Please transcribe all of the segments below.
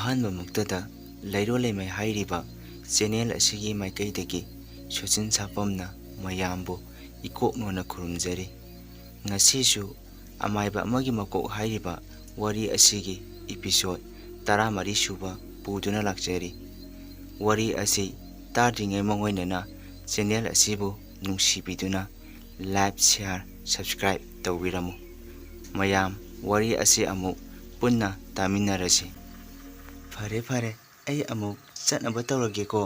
ꯑꯍꯥꯟꯕ ꯃꯛꯇꯗ ꯂꯩꯔꯣ ꯂꯩꯃꯩ ꯍꯥꯏꯔꯤꯕ ꯆꯦꯅꯦꯜ ꯑꯁꯤꯒꯤ ꯃꯥꯏꯀꯩꯗꯒꯤ ꯁꯨꯆꯤꯟ ꯁꯥꯄꯝꯅ ꯃꯌꯥꯝꯕꯨ ꯏꯀꯣꯛꯅꯣꯅ ꯈꯨꯔꯨꯝꯖꯔꯤ꯫ ꯉꯁꯤꯁꯨ ꯑꯃꯥꯏꯕ ꯑꯃꯒꯤ ꯃꯀꯣꯛ ꯍꯥꯏꯔꯤꯕ ꯋꯥꯔꯤ ꯑꯁꯤꯒꯤ ꯏꯄꯤꯁꯣꯗ 14 ꯁꯨꯕ ꯄꯨꯗꯨꯅ ꯂꯥꯛꯆꯔꯤ꯫ ꯋꯥꯔꯤ ꯑꯁꯤ ꯇꯥꯗ꯭ꯔꯤꯉꯩ ꯃꯥꯡꯑꯣꯏꯅꯅ ꯆꯦꯅꯦꯜ ꯑꯁꯤꯕꯨ ꯅꯨꯡꯁꯤꯕꯤꯗꯨꯅ ꯂꯥꯏꯛ, ꯁꯦꯌꯔ, ꯁꯕꯁꯀ꯭ꯔꯥꯏꯕ ꯇꯧꯕꯤꯔꯝꯃꯨ꯫ ꯃꯌꯥꯝ ꯋꯥꯔꯤ ꯑꯁꯤ ꯑꯃꯨꯛ ꯄꯨꯟꯅ ꯇꯥꯃꯤꯟꯅꯔꯁꯤ꯫ ꯐꯔꯦ ꯑꯩ ꯑꯃꯨꯛ ꯆꯠꯅꯕ ꯇꯧꯔꯒꯦꯀꯣ꯫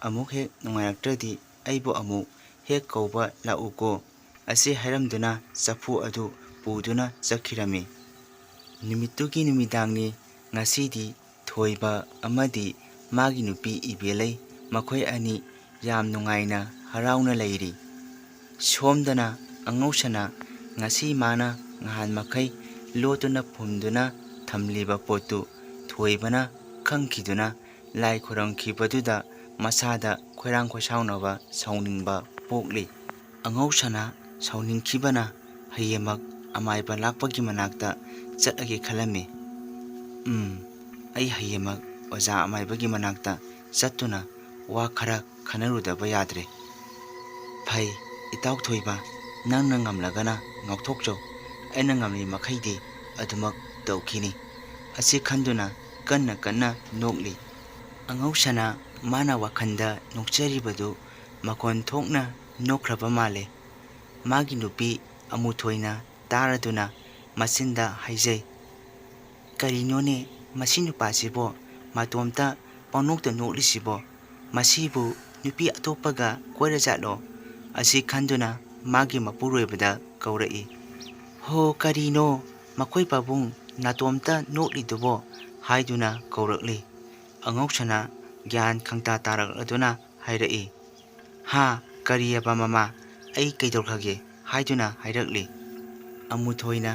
ꯑꯃꯨꯛ ꯍꯦꯛ ꯅꯨꯡꯉꯥꯏꯔꯛꯇ꯭ꯔꯗꯤ ꯑꯩꯕꯨ ꯑꯃꯨꯛ ꯍꯦꯛ ꯀꯧꯕ ꯂꯥꯛꯎꯀꯣ꯫ ꯑꯁꯤ ꯍꯥꯏꯔꯝꯗꯨꯅ ꯆꯐꯨ ꯑꯗꯨ ꯄꯨꯗꯨꯅ ꯆꯠꯈꯤꯔꯝꯃꯤ꯫ ꯅꯨꯃꯤꯠꯇꯨꯒꯤ ꯅꯨꯃꯤꯗꯥꯡꯅꯤ꯫ ꯉꯁꯤꯗꯤ ꯊꯣꯏꯕ ꯑꯃꯗꯤ ꯃꯥꯒꯤ ꯅꯨꯄꯤ ꯏꯕꯦꯂꯩ ꯃꯈꯣꯏ ꯑꯅꯤ ꯌꯥꯝ ꯅꯨꯡꯉꯥꯏꯅ ꯍꯔꯥꯎꯅ ꯂꯩꯔꯤ꯫ ꯁꯣꯝꯗꯅ ꯑꯉꯧꯁꯅ ꯉꯁꯤ ꯃꯥꯅ ꯉꯍꯥꯟ ꯃꯈꯩ ꯂꯣꯠꯇꯨꯅ ꯐꯨꯝꯗꯨꯅ ꯊꯝꯂꯤꯕ ꯄꯣꯠꯇꯨ ꯊꯣꯏꯕꯅ ꯈꯪꯈꯤꯗꯨꯅ ꯂꯥꯏ ꯈꯣꯏꯔꯝꯈꯤꯕꯗꯨꯗ ꯃꯁꯥꯗ ꯈꯣꯏꯔꯥꯡ ꯈꯣꯏꯁꯥꯎꯅꯕ ꯁꯥꯎꯅꯤꯡꯕ ꯄꯣꯛꯂꯤ꯫ ꯑꯉꯧꯁꯅ ꯁꯥꯎꯅꯤꯡꯈꯤꯕꯅ ꯍꯌꯦꯡꯃꯛ ꯑꯃꯥꯏꯕ ꯂꯥꯛꯄꯒꯤ ꯃꯅꯥꯛꯇ ꯆꯠꯂꯒꯦ ꯈꯜꯂꯝꯃꯤ꯫ ꯑꯩ ꯍꯌꯦꯡꯃꯛ ꯑꯣꯖꯥ ꯑꯃꯥꯏꯕꯒꯤ ꯃꯅꯥꯛꯇ ꯆꯠꯇꯨꯅ ꯋꯥ ꯈꯔ ꯈꯟꯅꯔꯨꯗꯕ ꯌꯥꯗ꯭ꯔꯦ꯫ ꯐꯩ ꯏꯇꯥꯎ ꯊꯣꯏꯕ, ꯅꯪꯅ ꯉꯝꯂꯒꯅ ꯉꯥꯎꯊꯣꯛꯆꯧ, ꯑꯩꯅ ꯉꯝꯂꯤ ꯃꯈꯩꯗꯤ ꯑꯗꯨꯃꯛ ꯇꯧꯈꯤꯅꯤ꯫ ꯑꯁꯤ ꯈꯟꯗꯨꯅ ꯀꯟꯅ ꯅꯣꯛꯂꯤ꯫ ꯑꯉꯧꯁꯅ ꯃꯥꯅ ꯋꯥꯈꯟꯗ ꯅꯣꯛꯆꯔꯤꯕꯗꯨ ꯃꯈꯣꯟ ꯊꯣꯛꯅ ꯅꯣꯛꯈ꯭ꯔꯕ ꯃꯥꯜꯂꯦ꯫ ꯃꯥꯒꯤ ꯅꯨꯄꯤ ꯑꯃꯨꯊꯣꯏꯅ ꯇꯥꯔꯗꯨꯅ ꯃꯆꯤꯟꯗ ꯍꯥꯏꯖꯩ, ꯀꯔꯤꯅꯣꯅꯦ ꯃꯁꯤ ꯅꯨꯄꯥꯁꯤꯕꯣ ꯃꯇꯣꯝꯇ ꯄꯪꯅꯣꯛꯇ ꯅꯣꯛꯂꯤꯁꯤꯕꯣ? ꯃꯁꯤꯕꯨ ꯅꯨꯄꯤ ꯑꯇꯣꯞꯄꯒ ꯀꯣꯏꯔꯖꯥꯠꯂꯣ? ꯑꯁꯤ ꯈꯟꯗꯨꯅ ꯃꯥꯒꯤ ꯃꯄꯨꯔꯣꯏꯕꯗ ꯀꯧꯔꯛꯏ꯫ ꯍꯣ ꯀꯔꯤꯅꯣ ꯃꯈꯣꯏ ꯄꯥꯕꯨꯡ ꯅꯥꯇꯣꯝꯇ ꯅꯣꯛꯂꯤꯗꯨꯕꯣ ꯍꯥꯏꯗꯨꯅ ꯀꯧꯔꯛꯂꯤ꯫ ꯑꯉꯧꯁꯅ ꯒ꯭ꯌꯥꯟ ꯈꯪꯇꯥ ꯇꯥꯔꯛꯂꯗꯨꯅ ꯍꯥꯏꯔꯛꯏ, ꯍꯥ ꯀꯔꯤꯑꯕ ꯃꯃꯥ, ꯑꯩ ꯀꯩꯗꯧꯈ꯭ꯔꯒꯦ ꯍꯥꯏꯗꯨꯅ ꯍꯥꯏꯔꯛꯂꯤ꯫ ꯑꯃꯨꯊꯣꯏꯅ,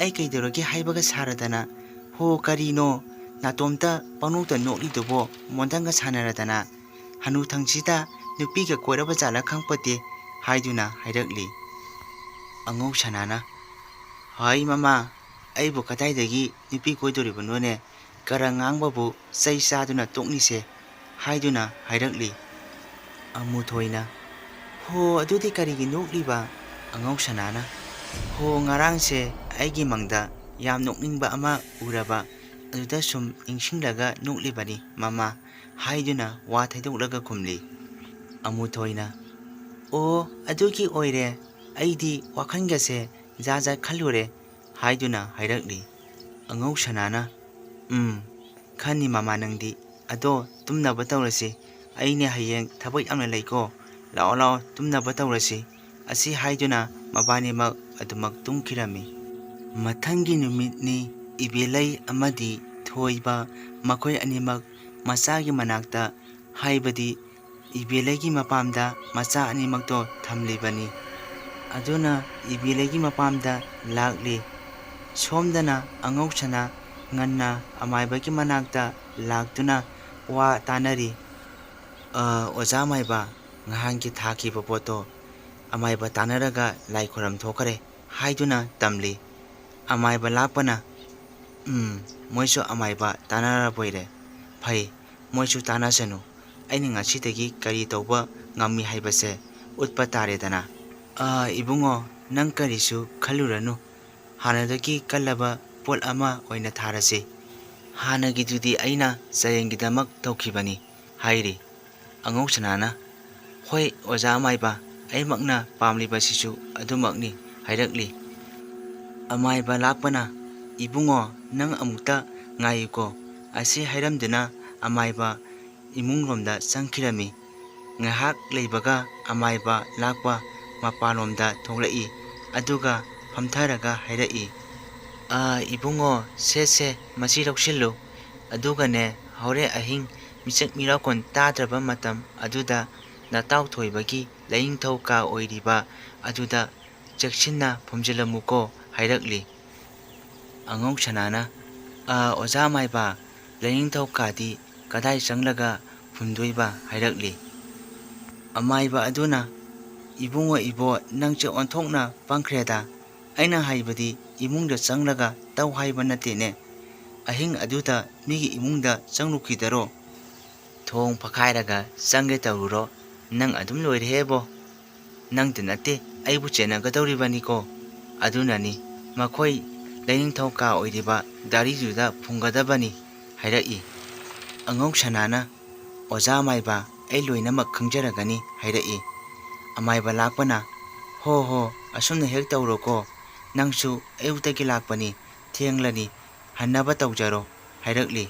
ꯑꯩ ꯀꯩꯗꯧꯔꯒꯦ ꯍꯥꯏꯕꯒ ꯁꯥꯔꯗꯅ, ꯍꯣ ꯀꯔꯤꯅꯣ ꯅꯥꯇꯣꯝꯇ ꯄꯪꯅꯣꯛꯇ ꯅꯣꯛꯂꯤꯗꯨꯕꯣ ꯃꯣꯟꯗꯪꯒ ꯁꯥꯟꯅꯔꯗꯅ, ꯍꯅꯨꯊꯪꯁꯤꯗ ꯅꯨꯄꯤꯒ ꯀꯣꯏꯔꯕ ꯖꯥꯠꯂ ꯈꯪꯄꯣꯠꯇꯦ ꯍꯥꯏꯗꯨꯅ ꯍꯥꯏꯔꯛꯂꯤ꯫ ꯑꯉꯧꯁꯅꯥꯅ, ꯍꯩ ꯃꯃꯥ, ꯑꯩꯕꯨ ꯀꯗꯥꯏꯗꯒꯤ ꯅꯨꯄꯤ ꯀꯣꯏꯗꯣꯔꯤꯕꯅꯣꯅꯦ, ꯀꯔꯟ ꯉꯥꯡꯕꯕꯨ ꯆꯩ ꯆꯥꯗꯨꯅ ꯇꯣꯛꯅꯤꯁꯦ ꯍꯥꯏꯗꯨꯅ ꯍꯥꯏꯔꯛꯂꯤ꯫ ꯑꯃꯨꯊꯣꯏꯅ, ꯍꯣ ꯑꯗꯨꯗꯤ ꯀꯔꯤꯒꯤ ꯅꯣꯛꯂꯤꯕ? ꯑꯉꯧꯁꯅꯥꯅ, ꯍꯣ ꯉꯔꯥꯡꯁꯦ ꯑꯩꯒꯤ ꯃꯪꯗ ꯌꯥꯝ ꯅꯣꯛꯅꯤꯡꯕ ꯑꯃ ꯎꯔꯕ, ꯑꯗꯨꯗ ꯁꯨꯝ ꯅꯤꯡꯁꯤꯡꯂꯒ ꯅꯣꯛꯂꯤꯕꯅꯤ ꯃꯃꯥ ꯍꯥꯏꯗꯨꯅ ꯋꯥ ꯊꯩꯗꯣꯛꯂꯒ ꯈꯨꯝꯂꯤ꯫ ꯑꯃꯨꯊꯣꯏꯅ, ꯑꯣ ꯑꯗꯨꯒꯤ ꯑꯣꯏꯔꯦ, ꯑꯩꯗꯤ ꯋꯥꯈꯟꯒꯁꯦ ꯖꯥꯠ ꯈꯜꯂꯨꯔꯦ ꯍꯥꯏꯗꯨꯅ ꯍꯥꯏꯔꯛꯂꯤ꯫ ꯑꯉꯧꯁꯅꯥꯅ, ꯈꯟꯅꯤ ꯃꯃꯥ ꯅꯪꯗꯤ, ꯑꯗꯣ ꯇꯨꯝꯅꯕ ꯇꯧꯔꯁꯤ, ꯑꯩꯅꯦ ꯍꯌꯦꯡ ꯊꯕꯛ ꯌꯥꯝꯅ ꯂꯩꯀꯣ, ꯂꯥꯛꯑꯣ ꯇꯨꯝꯅꯕ ꯇꯧꯔꯁꯤ꯫ ꯑꯁꯤ ꯍꯥꯏꯗꯨꯅ ꯃꯕꯥꯅꯤꯃꯛ ꯑꯗꯨꯃꯛ ꯇꯨꯝꯈꯤꯔꯝꯃꯤ꯫ ꯃꯊꯪꯒꯤ ꯅꯨꯃꯤꯠꯅꯤ꯫ ꯏꯕꯦꯂꯩ ꯑꯃꯗꯤ ꯊꯣꯏꯕ ꯃꯈꯣꯏ ꯑꯅꯤꯃꯛ ꯃꯆꯥꯒꯤ ꯃꯅꯥꯛꯇ, ꯍꯥꯏꯕꯗꯤ ꯏꯕꯦꯂꯩꯒꯤ ꯃꯄꯥꯝꯗ ꯃꯆꯥ ꯑꯅꯤꯃꯛꯇꯣ ꯊꯝꯂꯤꯕꯅꯤ꯫ ꯑꯗꯨꯅ ꯏꯕꯦꯂꯩꯒꯤ ꯃꯄꯥꯝꯗ ꯂꯥꯛꯂꯤ꯫ ꯁꯣꯝꯗꯅ ꯑꯉꯧꯁꯅ ꯉꯟꯅ ꯑꯃꯥꯏꯕꯒꯤ ꯃꯅꯥꯛꯇ ꯂꯥꯛꯇꯨꯅ ꯋꯥ ꯇꯥꯅꯔꯤ꯫ ꯑꯣꯖꯥ ꯑꯃꯥꯏꯕ, ꯉꯍꯥꯟꯒꯤ ꯊꯥꯈꯤꯕ ꯄꯣꯠꯇꯣ ꯑꯃꯥꯏꯕ ꯇꯥꯅꯔꯒ ꯂꯥꯏ ꯈꯣꯏꯔꯝ ꯊꯣꯛꯈꯔꯦ ꯍꯥꯏꯗꯨꯅ ꯇꯝꯂꯤ꯫ ꯑꯃꯥꯏꯕ ꯂꯥꯛꯄꯅ, ꯃꯣꯏꯁꯨ ꯑꯃꯥꯏꯕ ꯇꯥꯅꯔꯕꯣꯏꯔꯦ, ꯐꯩ ꯃꯣꯏꯁꯨ ꯇꯥꯅꯁꯅꯨ, ꯑꯩꯅ ꯉꯁꯤꯗꯒꯤ ꯀꯔꯤ ꯇꯧꯕ ꯉꯝꯃꯤ ꯍꯥꯏꯕꯁꯦ ꯎꯠꯄ ꯇꯥꯔꯦꯗꯅ꯫ ꯏꯕꯨꯡꯉꯣ ꯅꯪ ꯀꯔꯤꯁꯨ ꯈꯜꯂꯨꯔꯅꯨ, ꯍꯥꯟꯅꯗꯒꯤ ꯀꯜꯂꯕ ꯄꯣꯠ ꯑꯃ ꯑꯣꯏꯅ ꯊꯥꯔꯁꯤ, ꯍꯥꯟꯅꯒꯤꯗꯨꯗꯤ ꯑꯩꯅ ꯆꯌꯦꯡꯒꯤꯗꯃꯛ ꯇꯧꯈꯤꯕꯅꯤ ꯍꯥꯏꯔꯤ꯫ ꯑꯉꯧꯁꯅꯥꯅ, ꯍꯣꯏ ꯑꯣꯖꯥ ꯑꯃꯥꯏꯕ, ꯑꯩꯃꯛꯅ ꯄꯥꯝꯂꯤꯕꯁꯤꯁꯨ ꯑꯗꯨꯃꯛꯅꯤ ꯍꯥꯏꯔꯛꯂꯤ꯫ ꯑꯃꯥꯏꯕ ꯂꯥꯛꯄꯅ, ꯏꯕꯨꯡꯉꯣ ꯅꯪ ꯑꯃꯨꯛꯇ ꯉꯥꯏꯌꯨꯀꯣ꯫ ꯑꯁꯤ ꯍꯥꯏꯔꯝꯗꯨꯅ ꯑꯃꯥꯏꯕ ꯏꯃꯨꯡꯂꯣꯝꯗ ꯆꯪꯈꯤꯔꯝꯃꯤ꯫ ꯉꯥꯏꯍꯥꯛ ꯂꯩꯕꯒ ꯑꯃꯥꯏꯕ ꯂꯥꯛꯄ ꯃꯄꯥꯟꯂꯣꯝꯗ ꯊꯣꯛꯂꯛꯏ, ꯑꯗꯨꯒ ꯐꯝꯊꯔꯒ ꯍꯥꯏꯔꯛꯏ, ꯏꯕꯨꯡꯉꯣ ꯁꯦ ꯃꯁꯤ ꯂꯧꯁꯤꯜꯂꯨ, ꯑꯗꯨꯒꯅꯦ ꯍꯣꯔꯦꯟ ꯑꯍꯤꯡ ꯃꯤꯆꯪ ꯃꯤꯔꯥꯎꯈꯣꯟ ꯇꯥꯗ꯭ꯔꯕ ꯃꯇꯝ ꯑꯗꯨꯗ ꯅꯇꯥꯎ ꯊꯣꯏꯕꯒꯤ ꯂꯥꯏꯅꯤꯡꯊꯧ ꯀꯥ ꯑꯣꯏꯔꯤꯕ ꯑꯗꯨꯗ ꯆꯦꯛꯁꯤꯟꯅ ꯐꯨꯝꯖꯤꯜꯂꯝꯃꯨꯀꯣ ꯍꯥꯏꯔꯛꯂꯤ꯫ ꯑꯉꯧꯁꯅꯥꯅ, ꯑꯣꯖꯥ ꯑꯃꯥꯏꯕ, ꯂꯥꯏꯅꯤꯡꯊꯧ ꯀꯥꯗꯤ ꯀꯗꯥꯏ ꯆꯪꯂꯒ ꯐꯨꯝꯗꯣꯏꯕ ꯍꯥꯏꯔꯛꯂꯤ꯫ ꯑꯃꯥꯏꯕ ꯑꯗꯨꯅ, ꯏꯕꯨꯡꯉꯣ ꯏꯕꯣ ꯅꯪꯁꯦ ꯑꯣꯟꯊꯣꯛꯅ ꯄꯪꯈ꯭ꯔꯦꯗ, ꯑꯩꯅ ꯍꯥꯏꯕꯗꯤ ꯏꯃꯨꯡꯗ ꯆꯪꯂꯒ ꯇꯧ ꯍꯥꯏꯕ ꯅꯠꯇꯦꯅꯦ, ꯑꯍꯤꯡ ꯑꯗꯨꯗ ꯃꯤꯒꯤ ꯏꯃꯨꯡꯗ ꯆꯪꯂꯨꯈꯤꯗꯔꯣ? ꯊꯣꯡ ꯐꯛꯈꯥꯏꯔꯒ ꯆꯪꯒꯦ ꯇꯧꯔꯨꯔꯣ? ꯅꯪ ꯑꯗꯨꯝ ꯂꯣꯏꯔꯦꯍꯦꯕꯣ! ꯅꯪꯇ ꯅꯠꯇꯦ ꯑꯩꯕꯨ ꯆꯦꯟꯅꯒꯗꯧꯔꯤꯕꯅꯤꯀꯣ꯫ ꯑꯗꯨꯅꯅꯤ ꯃꯈꯣꯏ ꯂꯩꯅꯤꯡꯊꯧ ꯀꯥ ꯑꯣꯏꯔꯤꯕ ꯗꯥꯔꯤꯗꯨꯗ ꯐꯨꯝꯒꯗꯕꯅꯤ ꯍꯥꯏꯔꯛꯏ꯫ ꯑꯉꯧ ꯁꯅꯥꯅ ꯑꯣꯖꯥ ꯑꯃꯥꯏꯕ ꯑꯩ ꯂꯣꯏꯅꯃꯛ ꯈꯪꯖꯔꯒꯅꯤ ꯍꯥꯏꯔꯛꯏ꯫ ꯑꯃꯥꯏꯕ ꯂꯥꯛꯄꯅ ꯍꯣ ꯍꯣ ꯑꯁꯨꯝꯅ ꯍꯦꯛ ꯇꯧꯔꯣꯀꯣ, ꯅꯪꯁꯨ ꯑꯌꯨꯛꯇꯒꯤ ꯂꯥꯛꯄꯅꯤ, ꯊꯦꯡꯂꯅꯤ, ꯍꯟꯅꯕ ꯇꯧꯖꯔꯣ ꯍꯥꯏꯔꯛꯂꯤ꯫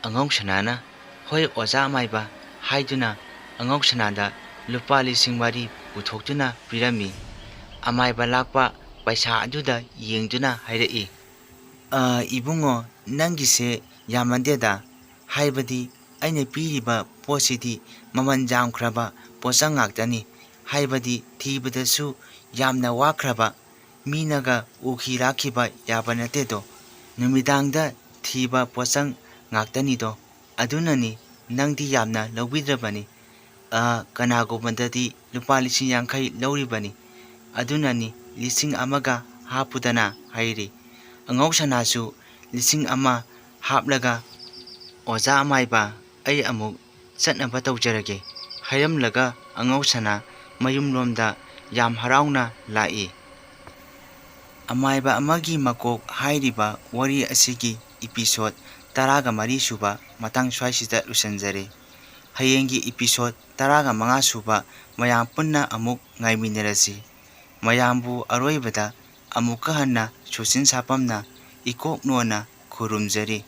ꯑꯉꯧ ꯁꯅꯥꯅ ꯍꯣꯏ ꯑꯣꯖꯥ ꯑꯃꯥꯏꯕ ꯍꯥꯏꯗꯨꯅ ꯑꯉꯧ ꯁꯅꯥꯗ ꯂꯨꯄꯥ 2,000 ꯄꯨꯊꯣꯛꯇꯨꯅ ꯄꯤꯔꯝꯃꯤ꯫ ꯑꯃꯥꯏꯕ ꯂꯥꯛꯄ ꯄꯩꯁꯥ ꯑꯗꯨꯗ ꯌꯦꯡꯗꯨꯅ ꯍꯥꯏꯔꯛꯏ, ꯏꯕꯨꯡꯉꯣ ꯅꯪꯒꯤꯁꯦ ꯌꯥꯝꯃꯟꯗꯦꯗ, ꯍꯥꯏꯕꯗꯤ ꯑꯩꯅ ꯄꯤꯔꯤꯕ ꯄꯣꯠꯁꯤꯗꯤ ꯃꯃꯜ ꯌꯥꯝꯈ꯭ꯔꯕ ꯄꯣꯠꯆꯪ ꯉꯥꯛꯇꯅꯤ, ꯍꯥꯏꯕꯗꯤ ꯊꯤꯕꯗꯁꯨ ꯌꯥꯝꯅ ꯋꯥꯈ꯭ꯔꯕ, ꯃꯤꯅꯒ ꯎꯈꯤ ꯂꯥꯛꯈꯤꯕ ꯌꯥꯕ ꯅꯠꯇꯦꯗꯣ, ꯅꯨꯃꯤꯗꯥꯡꯗ ꯊꯤꯕ ꯄꯣꯠꯆꯪ ꯉꯥꯛꯇꯅꯤꯗꯣ, ꯑꯗꯨꯅꯅꯤ ꯅꯪꯗꯤ ꯌꯥꯝꯅ ꯂꯧꯕꯤꯗ꯭ꯔꯕꯅꯤ, ꯀꯅꯥꯒꯨꯝꯕꯗꯗꯤ ꯂꯨꯄꯥ 50,000 ꯂꯧꯔꯤꯕꯅꯤ, ꯑꯗꯨꯅꯅꯤ 1,000 ꯍꯥꯞꯄꯨꯗꯅ ꯍꯥꯏꯔꯤ꯫ ꯑꯉꯧ ꯁꯅꯥꯁꯨ 1,000 ꯍꯥꯞꯂꯒ ꯑꯣꯖꯥ ꯑꯃꯥꯏꯕ ꯑꯩ ꯑꯃꯨꯛ ꯆꯠꯅꯕ ꯇꯧꯖꯔꯒꯦ ꯍꯥꯏꯔꯝꯂꯒ ꯑꯉꯧ ꯁꯅꯥ ꯃꯌꯨꯝꯂꯣꯝꯗ ꯌꯥꯝ ꯍꯔꯥꯎꯅ ꯂꯥꯛꯏ꯫ ꯑꯃꯥꯏꯕ ꯑꯃꯒꯤ ꯃꯀꯣꯛ ꯍꯥꯏꯔꯤꯕ ꯋꯥꯔꯤ ꯑꯁꯤꯒꯤ ꯏꯄꯤꯁꯣꯗ 14 ꯁꯨꯕ ꯃꯇꯥꯡ ꯁ꯭ꯋꯥꯏꯁꯤꯗ ꯂꯣꯏꯁꯤꯟꯖꯔꯦ꯫ ꯍꯌꯦꯡꯒꯤ ꯏꯄꯤꯁꯣꯗ 15 ꯁꯨꯕ ꯃꯌꯥꯝ ꯄꯨꯟꯅ ꯑꯃꯨꯛ ꯉꯥꯏꯃꯤꯟꯅꯔꯁꯤ꯫ ꯃꯌꯥꯝꯕꯨ ꯑꯔꯣꯏꯕꯗ ꯑꯃꯨꯛꯀ ꯍꯟꯅ ꯁꯣꯁꯤꯟ ꯁꯥꯄꯝꯅ ꯏꯀꯣꯛꯅꯣꯅ ꯈꯨꯔꯨꯝꯖꯔꯤ꯫